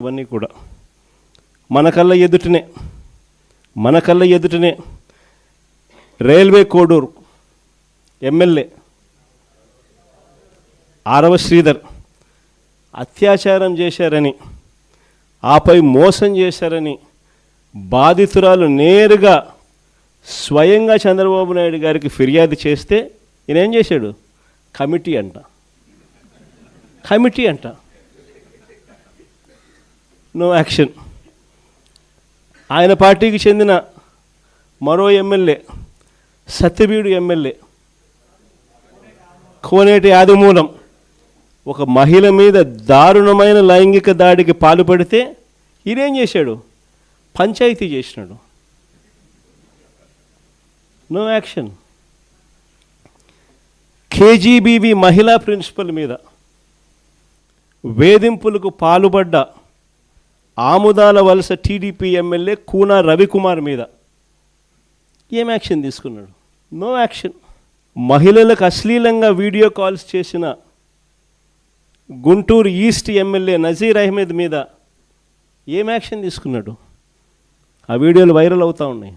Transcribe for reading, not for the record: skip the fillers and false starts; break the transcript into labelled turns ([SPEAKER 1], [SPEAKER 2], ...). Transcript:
[SPEAKER 1] ఇవన్నీ కూడా మన కళ్ళ ఎదుటనే రైల్వే కోడూరు ఎమ్మెల్యే ఆరవ శ్రీధర్ అత్యాచారం చేశారని ఆపై మోసం చేశారని బాధితురాలు నేరుగా స్వయంగా చంద్రబాబు నాయుడు గారికి ఫిర్యాదు చేస్తే ఈయన ఏం చేశాడు? కమిటీ అంట నో యాక్షన్. ఆయన పార్టీకి చెందిన మరో ఎమ్మెల్యే సత్యవీడు ఎమ్మెల్యే కోనేటి ఆదిమూలం ఒక మహిళ మీద దారుణమైన లైంగిక దాడికి పాల్పడితే ఈయనేం చేశాడు? పంచాయతీ చేసినాడు. No action. కేజీబీవీ మహిళా ప్రిన్సిపల్ మీద వేధింపులకు పాల్పడ్డ ఆముదాల వలస టీడీపీ ఎమ్మెల్యే కూన రవికుమార్ మీద ఏం యాక్షన్ తీసుకున్నాడు? No action. మహిళలకు అశ్లీలంగా వీడియో కాల్స్ చేసిన గుంటూరు ఈస్ట్ ఎమ్మెల్యే నజీర్ అహ్మద్ మీద ఏం యాక్షన్ తీసుకున్నాడు? ఆ వీడియోలు వైరల్ అవుతూ ఉన్నాయి.